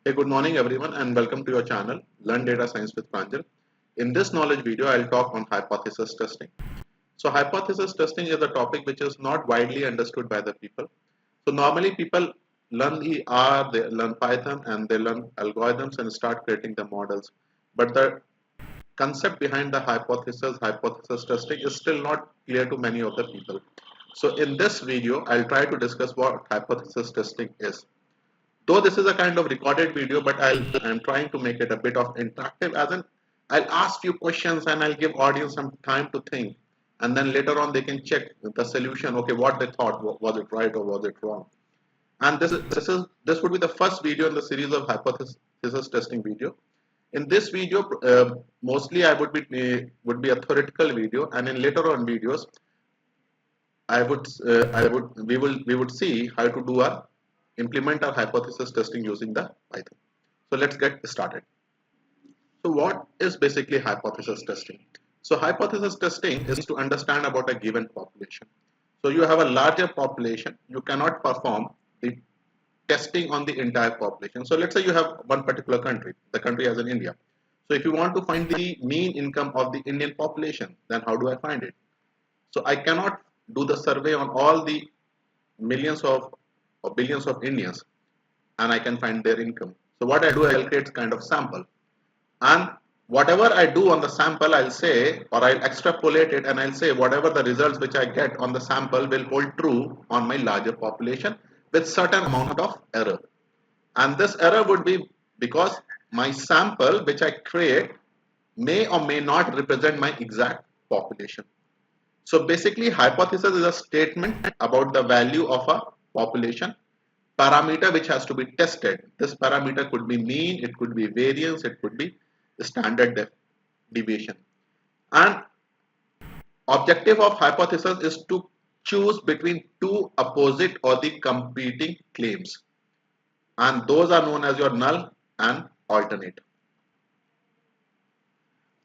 Hey, good morning everyone and welcome to your channel Learn Data Science with Pranjal. In this knowledge video, I'll talk on hypothesis testing. So hypothesis testing is a topic which is not widely understood by the people. So normally people learn the R, they learn Python and they learn algorithms and start creating the models. But the concept behind the hypothesis testing is still not clear to many of the people. So in this video, I'll try to discuss what hypothesis testing is. Though this is a kind of recorded video, but I'm trying to make it a bit of interactive, as in I'll ask few questions and I'll give audience some time to think, and then later on they can check the solution. Okay, what they thought, was it right or was it wrong? And this would be the first video in the series of hypothesis testing video. In this video, mostly I would be a theoretical video, and in later on videos, we would see how to do our implement our hypothesis testing using the Python. So let's get started. So what is basically hypothesis testing? So hypothesis testing is to understand about a given population. So you have a larger population, you cannot perform the testing on the entire population. So let's say you have one particular country, the country as in India. So if you want to find the mean income of the Indian population, then how do I find it? So I cannot do the survey on all the millions of or billions of Indians and I can find their income. So what I do, I'll create kind of sample, and whatever I do on the sample, I'll say, or I'll extrapolate it and I'll say whatever the results which I get on the sample will hold true on my larger population with certain amount of error. And this error would be because my sample which I create may or may not represent my exact population. So basically hypothesis is a statement about the value of a population parameter which has to be tested. This parameter could be mean, it could be variance, it could be standard deviation. And objective of hypothesis is to choose between two opposite or the competing claims. And those are known as your null and alternate.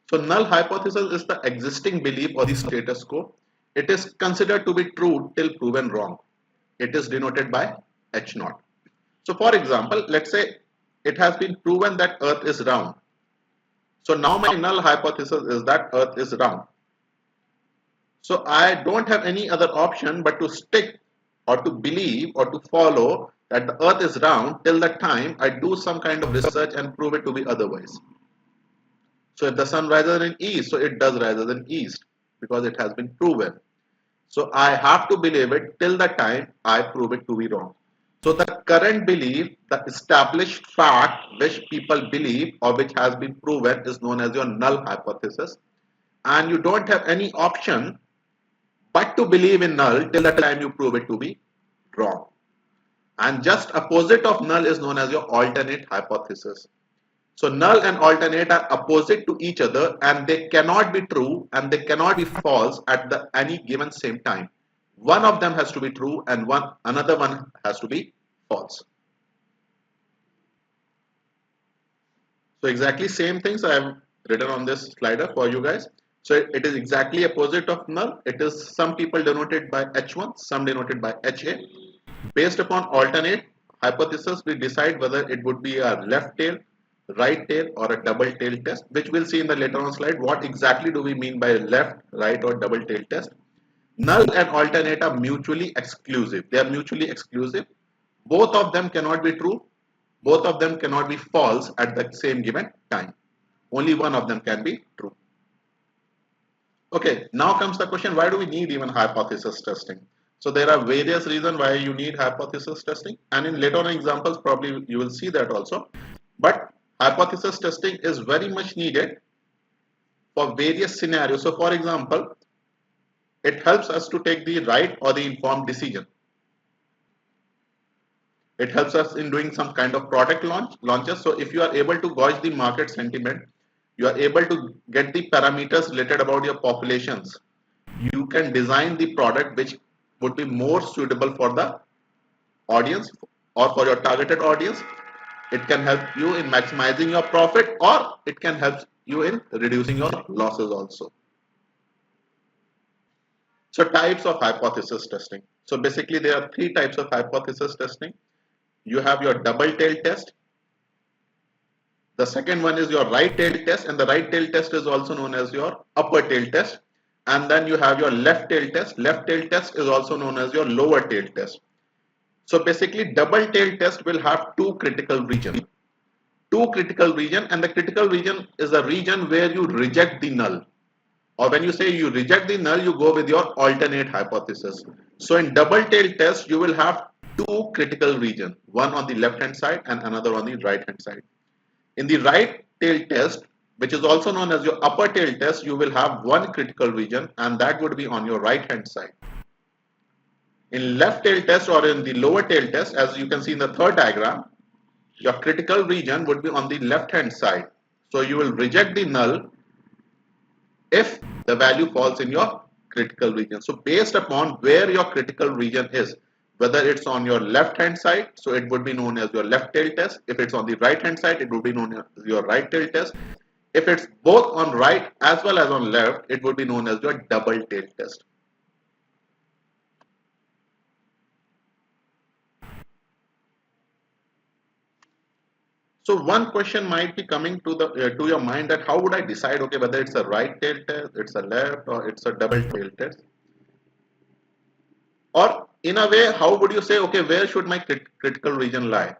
So null hypothesis is the existing belief or the status quo. It is considered to be true till proven wrong. It is denoted by H naught. So for example, let's say it has been proven that Earth is round. So now my null hypothesis is that Earth is round. So I don't have any other option but to stick or to believe or to follow that the Earth is round till the time I do some kind of research and prove it to be otherwise. So if the sun rises in east, so it does rise in east because it has been proven. So I have to believe it till the time I prove it to be wrong. So the current belief, the established fact which people believe or which has been proven is known as your null hypothesis. And you don't have any option but to believe in null till the time you prove it to be wrong. And just opposite of null is known as your alternate hypothesis. So null and alternate are opposite to each other and they cannot be true and they cannot be false at the any given same time. One of them has to be true and another one has to be false. So exactly same things I have written on this slider for you guys. So it is exactly opposite of null. It is some people denoted by H1, some denoted by HA. Based upon alternate hypothesis, we decide whether it would be a left tail, right tail or a double tail test, which we'll see in the later on slide. What exactly do we mean by left, right or double tail test? Null and alternate are mutually exclusive. They are mutually exclusive. Both of them cannot be true. Both of them cannot be false at the same given time. Only one of them can be true. Okay, now comes the question, why do we need even hypothesis testing? So there are various reasons why you need hypothesis testing, and in later on examples probably you will see that also. But hypothesis testing is very much needed for various scenarios. So for example, it helps us to take the right or the informed decision. It helps us in doing some kind of product launches. So if you are able to gauge the market sentiment, you are able to get the parameters related about your populations. You can design the product which would be more suitable for the audience or for your targeted audience. It can help you in maximizing your profit or it can help you in reducing your losses also. So types of hypothesis testing. So basically there are three types of hypothesis testing. You have your double tail test, The second one is your right tail test, and the right tail test is also known as your upper tail test. And then you have your left tail test. Left tail test is also known as your lower tail test. So basically double tail test will have two critical regions. Two critical region, and the critical region is a region where you reject the null. Or when you say you reject the null, you go with your alternate hypothesis. So in double tail test, you will have two critical region, one on the left hand side and another on the right hand side. In the right tail test, which is also known as your upper tail test, you will have one critical region, and that would be on your right hand side. In left tail test or in the lower tail test, as you can see in the third diagram, your critical region would be on the left hand side. So you will reject the null if the value falls in your critical region. So based upon where your critical region is, whether it's on your left hand side, so it would be known as your left tail test. If it's on the right hand side, it would be known as your right tail test. If it's both on right as well as on left, it would be known as your double tail test. So one question might be coming to your mind, that how would I decide, okay, whether it's a right tail test, it's a left, or it's a double tail test? Or in a way, how would you say, okay, where should my critical region lie?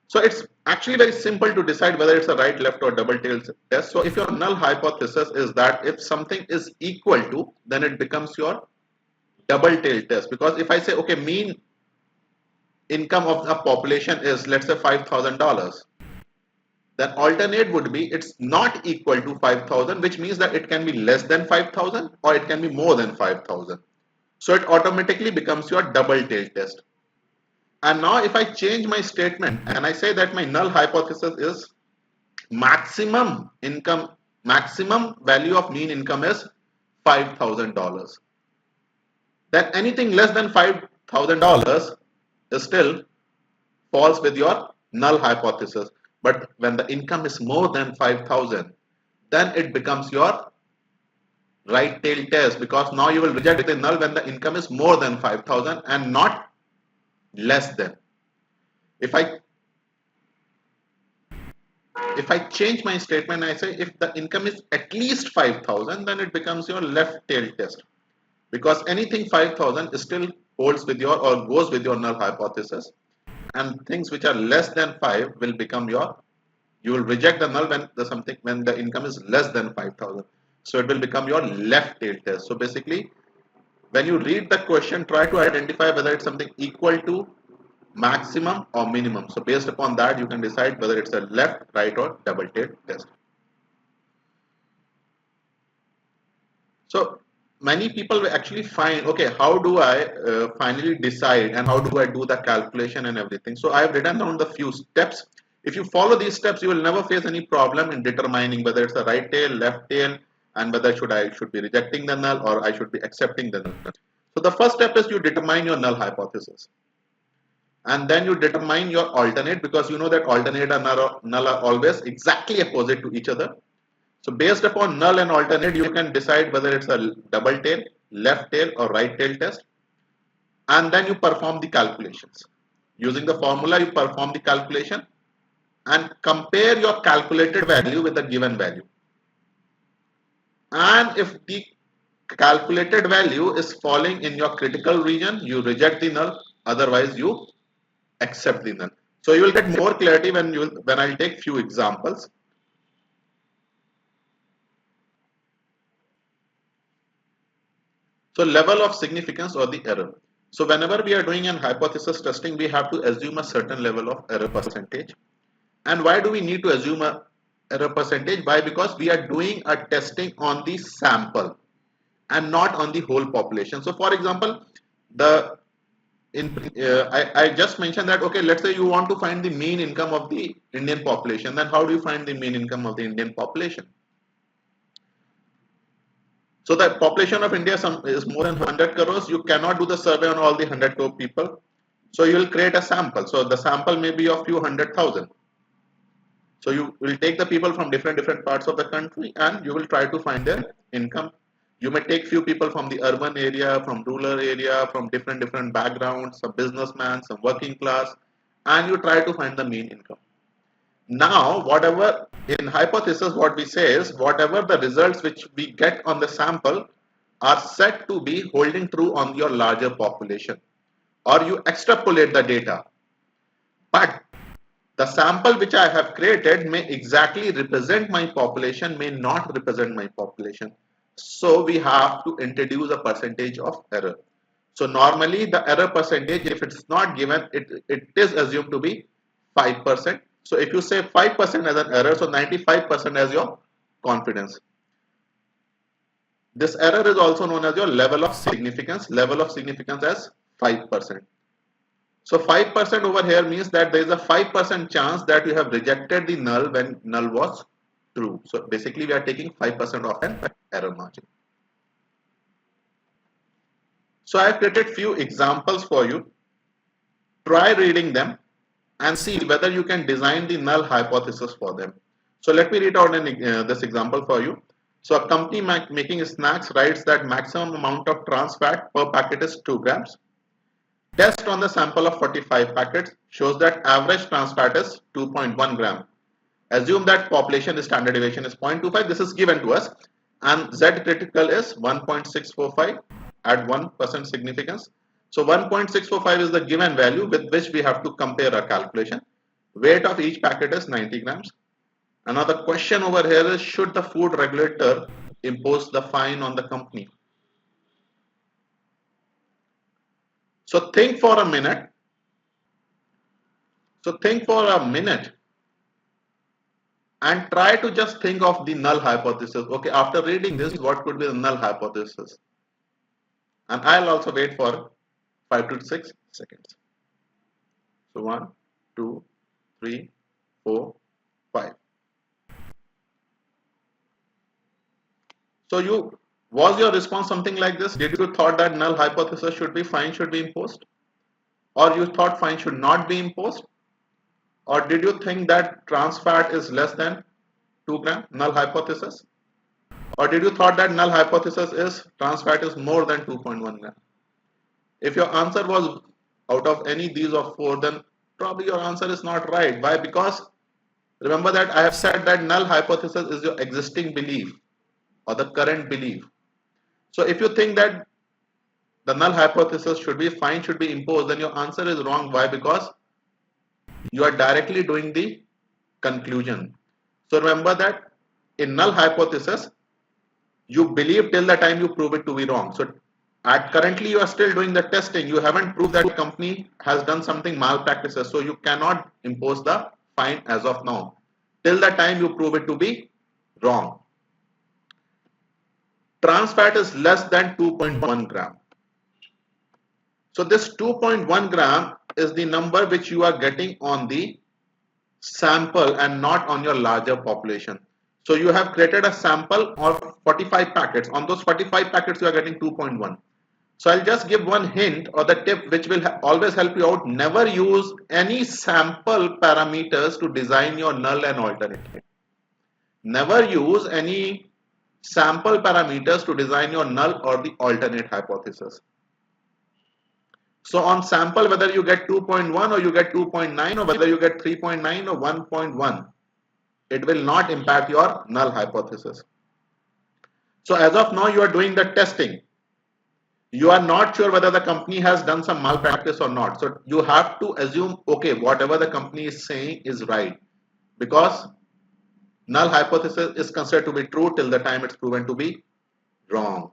So it's actually very simple to decide whether it's a right, left, or double tail test. So if your null hypothesis is that if something is equal to, then it becomes your double tail test. Because if I say, okay, mean income of the population is, let's say, $5,000, then alternate would be it's not equal to 5,000, which means that it can be less than 5,000 or it can be more than 5,000. So it automatically becomes your double tail test. And now if I change my statement and I say that my null hypothesis is maximum income, maximum value of mean income is $5,000, then anything less than $5,000 is still falls with your null hypothesis. But when the income is more than 5,000, then it becomes your right tail test, because now you will reject the null when the income is more than 5,000 and not less than. If I change my statement, I say if the income is at least 5,000, then it becomes your left tail test, because anything 5,000 still holds with your or goes with your null hypothesis, and things which are less than 5 will become your, you will reject the null when the income is less than 5,000. So it will become your left tail test. So basically, when you read the question, try to identify whether it's something equal to, maximum, or minimum. So based upon that, you can decide whether it's a left, right, or double tail test. So many people will actually find, okay, how do I finally decide, and how do I do the calculation and everything? So I have written down the few steps. If you follow these steps, you will never face any problem in determining whether it's a right tail, left tail, and whether I should be rejecting the null or I should be accepting the null. So the first step is you determine your null hypothesis. And then you determine your alternate, because you know that alternate and null are always exactly opposite to each other. So based upon null and alternate, you can decide whether it's a double tail, left tail, or right tail test. And then you perform the calculations. Using the formula, you perform the calculation and compare your calculated value with the given value. And if the calculated value is falling in your critical region, you reject the null, otherwise you accept the null. So you will get more clarity when I'll take few examples. So level of significance or the error. So whenever we are doing an hypothesis testing, we have to assume a certain level of error percentage. And why do we need to assume a error percentage? Why? Because we are doing a testing on the sample and not on the whole population. So for example, I just mentioned that, okay, let's say you want to find the mean income of the Indian population. Then how do you find the mean income of the Indian population? So the population of India is more than 100 crores. You cannot do the survey on all the 100 crore people. So you will create a sample. So the sample may be of few 100,000. So you will take the people from different parts of the country and you will try to find their income. You may take few people from the urban area, from rural area, from different backgrounds, some businessmen, some working class, and you try to find the mean income. Now, whatever in hypothesis, what we say is whatever the results which we get on the sample are said to be holding true on your larger population, or you extrapolate the data. But the sample which I have created may exactly represent my population, may not represent my population. So we have to introduce a percentage of error. So normally the error percentage, if it's not given, it is assumed to be 5%. So if you say 5% as an error, so 95% as your confidence. This error is also known as your level of significance as 5%. So 5% over here means that there is a 5% chance that you have rejected the null when null was true. So basically we are taking 5% of an error margin. So I have created few examples for you. Try reading them and see whether you can design the null hypothesis for them. So let me read out this example for you. So a company making snacks writes that maximum amount of trans fat per packet is 2 grams. Test on the sample of 45 packets shows that average trans fat is 2.1 gram. Assume that population standard deviation is 0.25. This is given to us, and Z critical is 1.645 at 1% significance. So 1.645 is the given value with which we have to compare our calculation. Weight of each packet is 90 grams. Another question over here is, should the food regulator impose the fine on the company? So think for a minute. And try to just think of the null hypothesis. Okay, after reading this, what could be the null hypothesis? And I'll also wait for 5 to 6 seconds. So 1, 2, 3, 4, 5. So was your response something like this? Did you thought that null hypothesis fine should be imposed? Or you thought fine should not be imposed? Or did you think that trans fat is less than 2 gram, null hypothesis? Or did you thought that null hypothesis is trans fat is more than 2.1 gram? If your answer was out of any these of 4, then probably your answer is not right. Why? Because remember that I have said that null hypothesis is your existing belief or the current belief. So if you think that the null hypothesis fine should be imposed, then your answer is wrong. Why? Because you are directly doing the conclusion. So remember that in null hypothesis, you believe till the time you prove it to be wrong. So currently you are still doing the testing. You haven't proved that company has done something malpractices. So you cannot impose the fine as of now till the time you prove it to be wrong. Trans fat is less than 2.1 gram. So this 2.1 gram is the number which you are getting on the sample and not on your larger population. So you have created a sample of 45 packets. On those 45 packets, you are getting 2.1. So I'll just give one hint or the tip which will always help you out. Never use any sample parameters to design your null and alternate. Never use any sample parameters to design your null or the alternate hypothesis. So on sample, whether you get 2.1 or you get 2.9 or whether you get 3.9 or 1.1, it will not impact your null hypothesis. So as of now, you are doing the testing. You are not sure whether the company has done some malpractice or not. So you have to assume, okay, whatever the company is saying is right, because null hypothesis is considered to be true till the time it's proven to be wrong.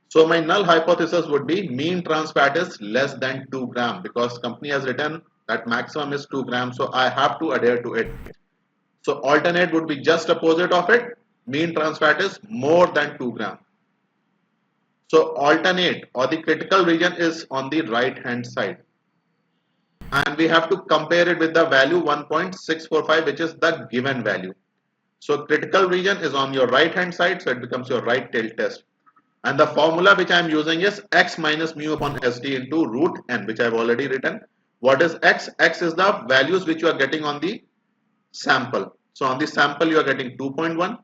So my null hypothesis would be mean trans fat is less than 2 gram, because company has written that maximum is 2 grams. So I have to adhere to it. So alternate would be just opposite of it. Mean trans fat is more than 2 gram. So alternate or the critical region is on the right hand side. And we have to compare it with the value 1.645, which is the given value. So critical region is on your right hand side, so it becomes your right tail test. And the formula which I am using is x minus mu upon SD into root n, which I have already written. What is x? X is the values which you are getting on the sample. So on the sample you are getting 2.1.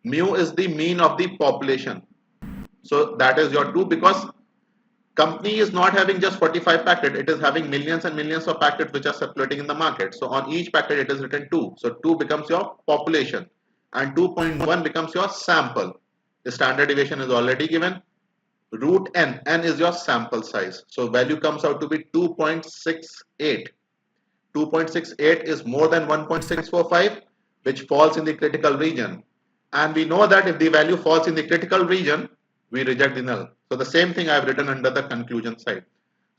Mu is the mean of the population. So that is your 2, because company is not having just 45 packets, it is having millions and millions of packets which are circulating in the market. So on each packet it is written 2. So 2 becomes your population and 2.1 becomes your sample. The standard deviation is already given. Root n, n is your sample size. So value comes out to be 2.68. 2.68 is more than 1.645, which falls in the critical region. And we know that if the value falls in the critical region, we reject the null. So the same thing I have written under the conclusion side.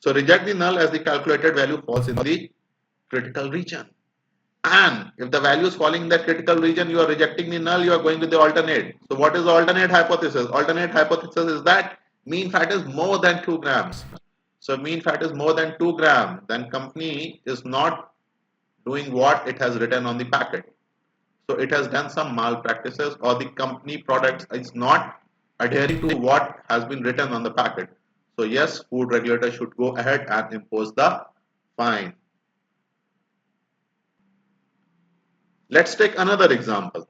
So reject the null as the calculated value falls in the critical region. And if the value is falling in the critical region, you are rejecting the null, you are going with the alternate. So what is the alternate hypothesis? Alternate hypothesis is that mean fat is more than 2 grams. So mean fat is more than 2 grams, then company is not doing what it has written on the packet. So it has done some malpractices, or the company product is not adhering to what has been written on the packet. So yes, food regulator should go ahead and impose the fine. Let's take another example.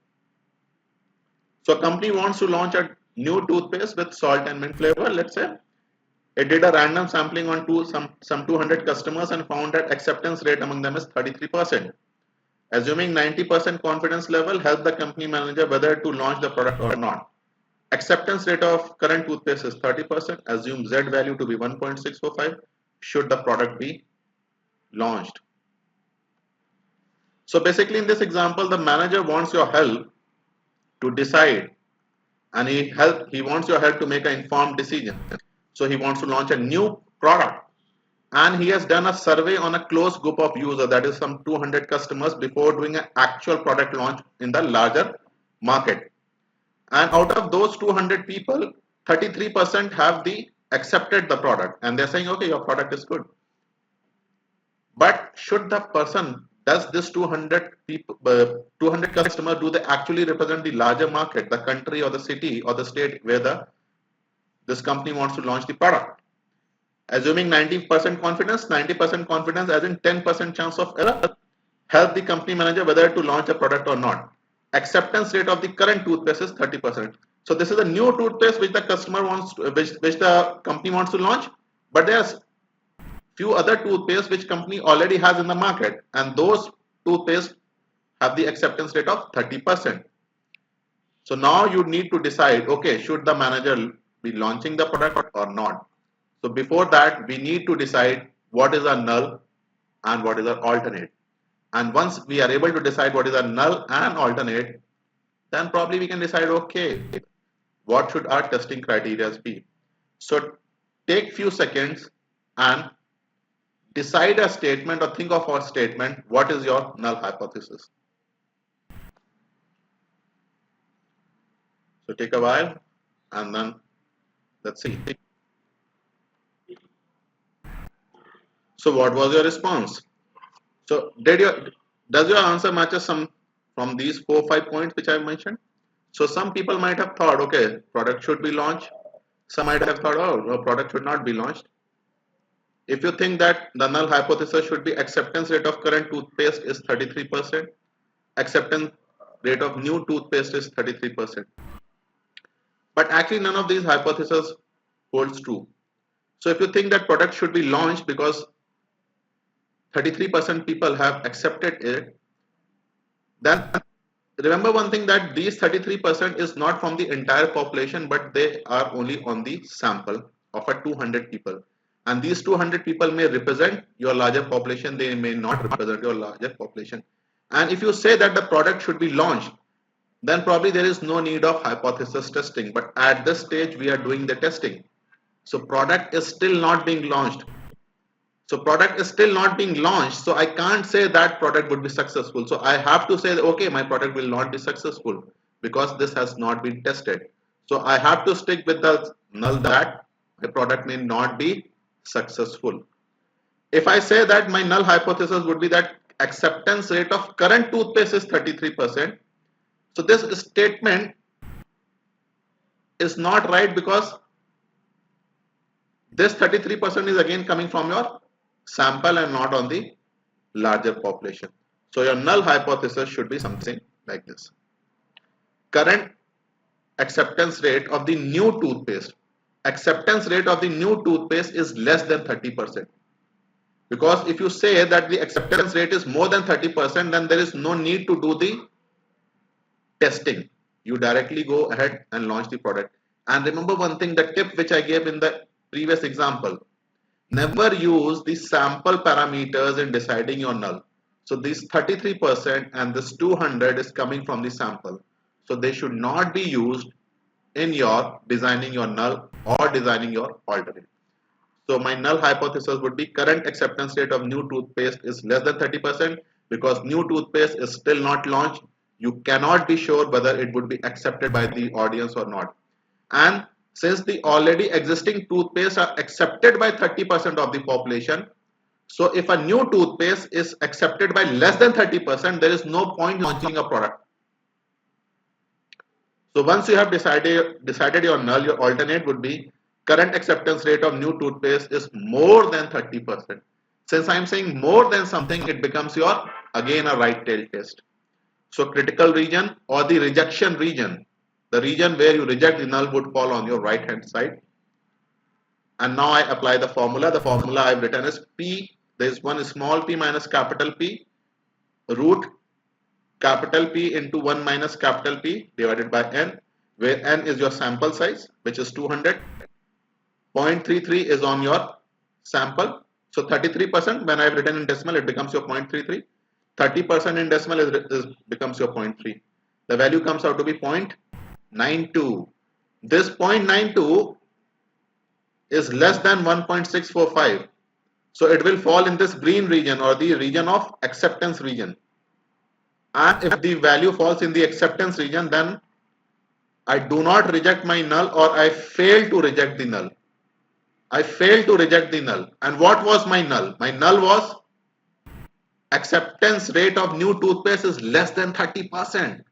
So a company wants to launch a new toothpaste with salt and mint flavor. Let's say it did a random sampling on some 200 customers and found that acceptance rate among them is 33%. Assuming 90% confidence level, help the company manager whether to launch the product or not. Acceptance rate of current toothpaste is 30%. Assume Z value to be 1.645. Should the product be launched? So basically in this example, the manager wants your help to decide, and he wants your help to make an informed decision. So he wants to launch a new product, and he has done a survey on a closed group of users, that is some 200 customers, before doing an actual product launch in the larger market. And out of those 200 people, 33% have accepted the product, and they're saying, okay, your product is good. But should the person, does this 200 people, 200 customers, do they actually represent the larger market, the country or the city or the state where this company wants to launch the product? Assuming 90% confidence as in 10% chance of error, help the company manager whether to launch a product or not. Acceptance rate of the current toothpaste is 30%. So this is a new toothpaste which the customer wants to, which the company wants to launch, but there's few other toothpaste which company already has in the market, and those toothpaste have the acceptance rate of 30%. So now you need to decide, okay, should the manager be launching the product or not? So before that, we need to decide what is our null and what is our alternate. And once we are able to decide what is our null and alternate, then probably we can decide, okay, what should our testing criteria be? So take few seconds and decide a statement, or think of a statement. What is your null hypothesis? So take a while and then let's see. So what was your response? So does your answer matches some from these 4-5 points which I mentioned? So some people might have thought, okay, product should be launched. Some might have thought, oh, no, product should not be launched. If you think that the null hypothesis should be acceptance rate of current toothpaste is 33%, acceptance rate of new toothpaste is 33%. But actually none of these hypotheses holds true. So if you think that product should be launched because 33% people have accepted it, then remember one thing, that these 33% is not from the entire population, but they are only on the sample of a 200 people. And these 200 people may represent your larger population, they may not represent your larger population. And if you say that the product should be launched, then probably there is no need of hypothesis testing. But at this stage, we are doing the testing. So product is still not being launched. So product is still not being launched. So I can't say that product would be successful. So I have to say that, okay, my product will not be successful because this has not been tested. So I have to stick with the null that my product may not be successful. If I say that my null hypothesis would be that acceptance rate of current toothpaste is 33%. So this statement is not right, because this 33% is again coming from your sample and not on the larger population. So your null hypothesis should be something like this. Current acceptance rate of the new toothpaste. acceptance rate of the new toothpaste is less than 30%. Because if you say that the acceptance rate is more than 30%, then there is no need to do the testing. You directly go ahead and launch the product. And remember one thing, the tip which I gave in the previous example, never use the sample parameters in deciding your null. So this 33% and this 200 is coming from the sample. So they should not be used in your designing your null or designing your alternate. So my null hypothesis would be current acceptance rate of new toothpaste is less than 30% because new toothpaste is still not launched. You cannot be sure whether it would be accepted by the audience or not. And since the already existing toothpaste are accepted by 30% of the population, so if a new toothpaste is accepted by less than 30%, there is no point launching a product. So once you have decided your null, your alternate would be current acceptance rate of new toothpaste is more than 30%. Since I am saying more than something, it becomes your again a right tail test. So critical region or the rejection region, the region where you reject the null would fall on your right hand side. And now I apply the formula. The formula I've written is P. There is one small p minus capital P root capital P into 1 minus capital P divided by n, where n is your sample size, which is 200. 0.33 is on your sample. So 33%, when I've written in decimal, it becomes your 0.33. 30% in decimal becomes your 0.3. The value comes out to be 0.92. This 0.92 is less than 1.645. So it will fall in this green region or the region of acceptance region. And if the value falls in the acceptance region, then I do not reject my null or I fail to reject the null. I failed to reject the null. And what was my null? My null was acceptance rate of new toothpaste is less than 30%.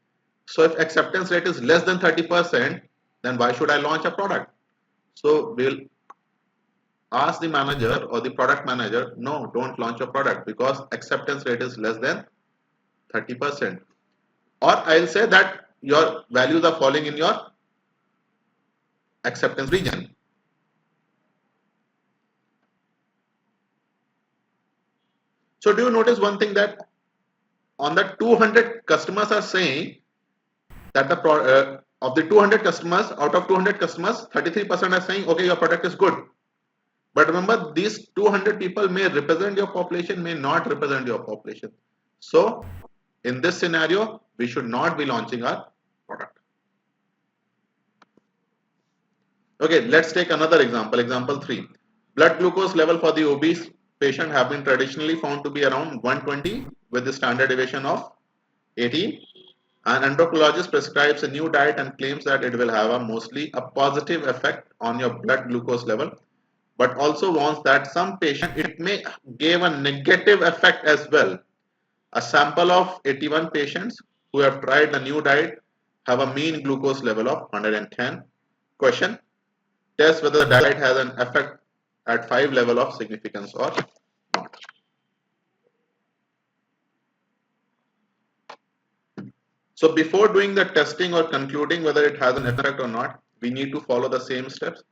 So if acceptance rate is less than 30%, then why should I launch a product? So we'll ask the manager or the product manager, no, don't launch a product because acceptance rate is less than 30%. Or I'll say that your values are falling in your acceptance region. So do you notice one thing, that on the 200 customers are saying that of the 200 customers, out of 200 customers, 33% are saying, okay, your product is good. But remember, these 200 people may represent your population, may not represent your population. So in this scenario, we should not be launching our product. Okay, let's take another example. Example 3. Blood glucose level for the obese patient have been traditionally found to be around 120 with the standard deviation of 18. An endocrinologist prescribes a new diet and claims that it will have mostly a positive effect on your blood glucose level, but also warns that some patient it may give a negative effect as well. A sample of 81 patients who have tried the new diet have a mean glucose level of 110. Question: test whether the diet has an effect at 5 level of significance or not. So before doing the testing or concluding whether it has an effect or not, we need to follow the same steps.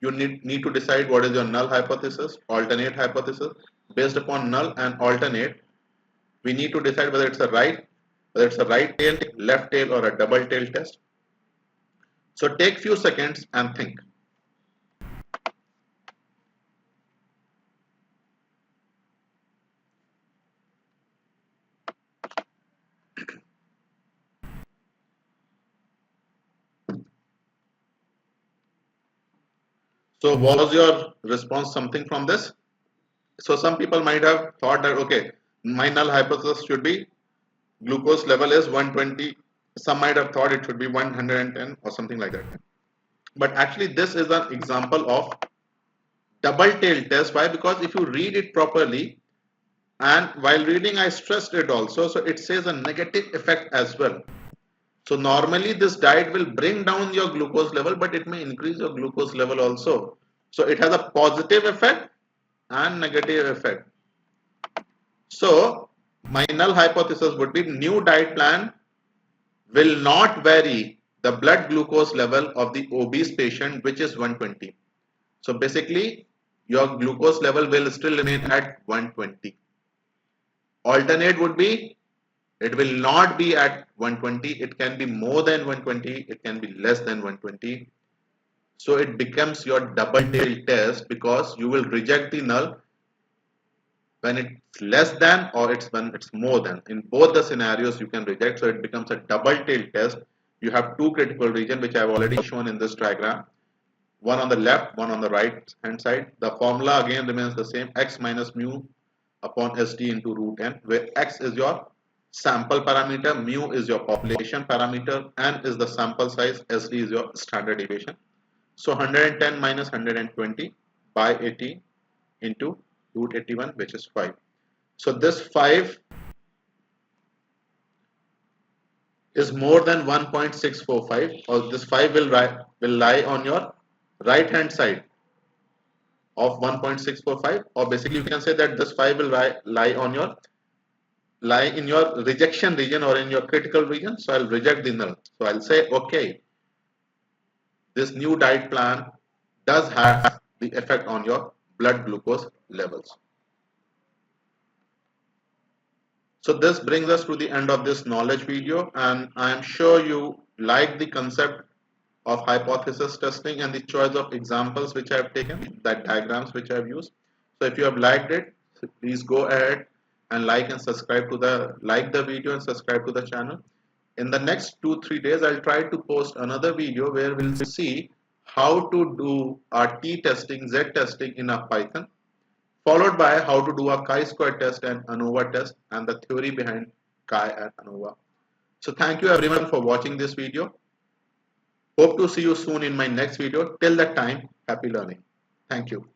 You need to decide what is your null hypothesis, alternate hypothesis. Based upon null and alternate, we need to decide whether it's a right tail, left tail, or a double tail test. So take few seconds and think. So was your response something from this? So some people might have thought that, okay, my null hypothesis should be glucose level is 120. Some might have thought it should be 110 or something like that. But actually this is an example of double tail test. Why? Because if you read it properly, and while reading I stressed it also, so it says a negative effect as well. So normally this diet will bring down your glucose level, but it may increase your glucose level also. So it has a positive effect and negative effect. So my null hypothesis would be new diet plan will not vary the blood glucose level of the obese patient, which is 120. So basically your glucose level will still remain at 120. Alternate would be it will not be at 120. It can be more than 120. It can be less than 120. So it becomes your double tail test because you will reject the null when it's less than or it's when it's more than. In both the scenarios you can reject. So it becomes a double tail test. You have two critical regions which I have already shown in this diagram. One on the left, one on the right hand side. The formula again remains the same, x minus mu upon SD into root n, where x is your sample parameter, mu is your population parameter, n is the sample size, SD is your standard deviation. So 110 minus 120 by 80 into root 81, which is 5. So this 5 is more than 1.645, or this 5 will lie on your right hand side of 1.645, or basically you can say that this 5 will lie in your rejection region or in your critical region. So I'll reject the null. So I'll say okay, this new diet plan does have the effect on your blood glucose levels. So this brings us to the end of this knowledge video, and I am sure you like the concept of hypothesis testing and the choice of examples which I have taken, that diagrams which I have used. So if you have liked it, please go ahead and like the video and subscribe to the channel. In the next 2-3 days, I'll try to post another video where we'll see how to do our t testing, z testing in a Python, followed by how to do a chi-square test and ANOVA test and the theory behind chi and ANOVA. So thank you everyone for watching this video. Hope to see you soon in my next video. Till that time, happy learning. Thank you.